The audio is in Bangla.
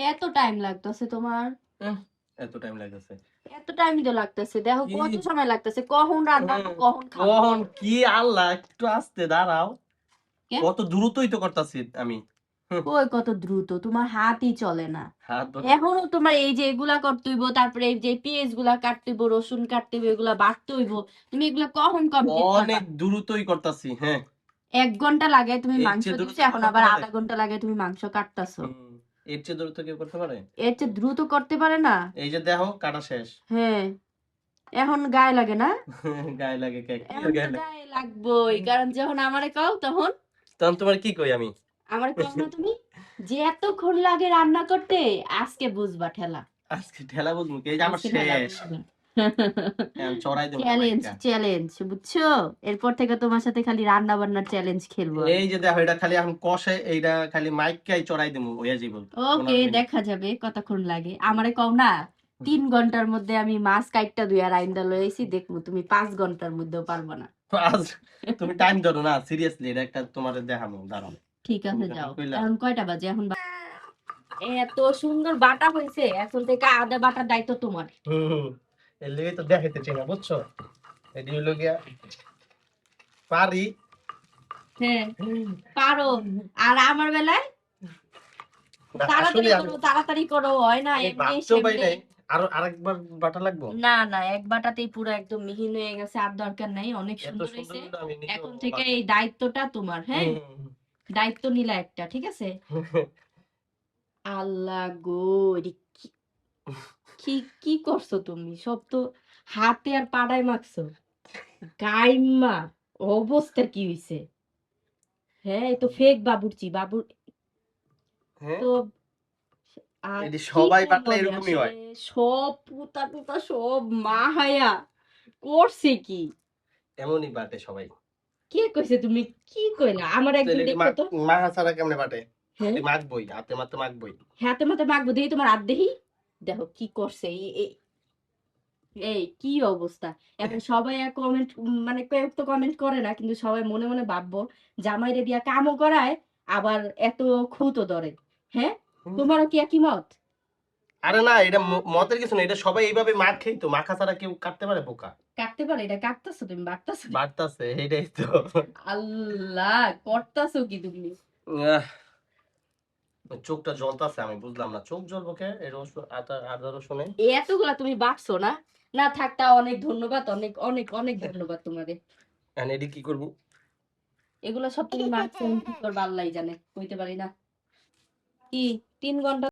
এত টাইম লাগতেছে তোমার? এত টাইম লাগতেছে? এত টাইমই তো লাগতেছে, দেখো কত সময় লাগতেছে, কখন রান্না কখন খাবো। কখন কি আল্লাহ, একটু আস্তে দাঁড়াও, কত দ্রুতই তো করতেছি আমি। কই কত দ্রুত, তোমার হাতই চলে না। হাত এখনো তোমার এই যে এগুলা করতে হইব, তারপরে এই যে পেঁয়াজ গুলা কাটতে হইব, রসুন কাটতে হইব, এগুলা বাটতে হইব, তুমি এগুলা কখন কমপ্লিট করবা? অনেক দ্রুতই করতেছি। হ্যাঁ, 1 ঘন্টা লাগে তুমি এর মাংস চেয়ে দ্রুত দিছো, কেউ এখন করতে আবার পারে? আধা ঘন্টা লাগে তুমি মাংস কাটতাছো। এর চেয়ে দ্রুত কেউ করতে পারে? এর চেয়ে দ্রুত করতে পারে না? এই যে দেখো কাটা শেষ। হ্যাঁ, এখন গায়ে লাগে না? গায়ে লাগে কে? কি এখন তো গায়ে লাগে? গায়ে লাগবোই, কারণ যখন আমারে কও তখন তখন তোমার কি কই আমি? আমার কও না তুমি যে এতক্ষণ লাগে রান্না করতে, আজকে বুঝবা ঠেলা। আজকে ঠেলা বুঝবো কি? এই যে আমার আজকে ঠেলা শেষ। বুঝবা। এখন চড়াই দেবো না চ্যালেঞ্জ মাইকা। চ্যালেঞ্জ, বুঝছো? এরপর থেকে তোমার সাথে খালি রান্না বান্নার চ্যালেঞ্জ খেলবো আমি। এই যে দেখো, এটা খালি এখন কষে, এইটা খালি মাইকাই চড়াই দেবো, হইয়া যাইব ওকে, 15 মিনিট। দেখা যাবে কতক্ষণ লাগে। আমারে কও না 3 ঘন্টার মধ্যে আমি মাছ কাইটটা ধুইয়া রাইন্দা লই আইছি, দেখবো তুমি 5 ঘন্টার মধ্যেও পারবা না। আজ তুমি টাইম ধরো না, সিরিয়াসলি এটা একটা তোমার দেখানো, দাঁড়াও। ঠিক আছে, তুমি যখন যাও। কইলা এখন কয়টা বাজে? এখন এত সুন্দর বাটা হয়েছে, এখন থেকে আদা বাটার দায়িত্ব তোমার। এর লেগে তো দেখাইতেছি না, বুঝছো? এটি হলো গিয়া পারি। হ্যাঁ, পারো। আর আমার বেলায় তাড়াতাড়ি আসলে আমি করো, তাড়াতাড়ি করো, হয় না এমনি ভাবতেও পাই সেমনি। নাই আরো আরেকবার বাটা লাগবো। না না, এক বাটাতেই পুরো একদম মিহিন হয়ে গেছে, আর দরকার নাই, অনেক এত সুন্দর সুন্দর হয়েছে। হলো আমি নিজেও এখন থেকে অবাক। এই দায়িত্বটা তোমার, হ্যাঁ? দায়িত্ব নিলা একটা, ঠিক আছে? আল্লাহ গো, এটি কি কি কি করছো তুমি? সব তো হাতে আর পাড়ায় মাখছো, গাইমা অবস্থা কি হইছে? হ্যাঁ, এই তো ফেক বাবুর্চি বাবুর হ্যাঁ, তো। আর এটি কি সবাই করবো বাটলে আমি এরকমই আসলে? হয়। সব পুতা টুতা সব মা হায়া করছে কি? এমনই বাটে সবাই। কে কইছে? তুমি কি কইলা? আমার একদিন তাহলে এটি দেখো তো। মাখা ছাড়া কেমনে বাটে? হ্যাঁ, এটি মাখবই, হাতে মাত্র মাখবই। হাতে মাতে মাখবো, দেখি তোমার হাত দেখি। দেখো কি করছে এই কি অবস্থা। এখন সবাই কমেন্ট, মানে কেউ তো কমেন্ট করে না, কিন্তু সবাই মনে মনে ভাববো জামাইরে দিয়া কামও করায়, আবার এত খুঁতো ধরে। হ্যাঁ, তোমারও কি একই মত? আরে না, এটা মতের কিছু না, এটা সবাই এইভাবে মাখেই তো, মাখা ছাড়া কেউ কাটতে পারে বোকা? কাটতে পারে? এটা কাটতেছো তুমি, বাটতেছো? বাড়তাছে এইটাই তো। আল্লাহ, করতেছো কি তুমি? আহ, চোখটা জ্বলতাছে, আমি বুঝলাম না চোখ জ্বলবো কে এই রসুন আদা আদা রসুনে। এতগুলা তুমি বাটছো না? না থাকতা, অনেক ধন্যবাদ, অনেক অনেক অনেক ধন্যবাদ তোমারে। এখন এটি কি করবো? এগুলা সব তুমি মারছো, কি করবা আল্লাহই জানে, কইতে পারি না। কি 3 ঘন্টা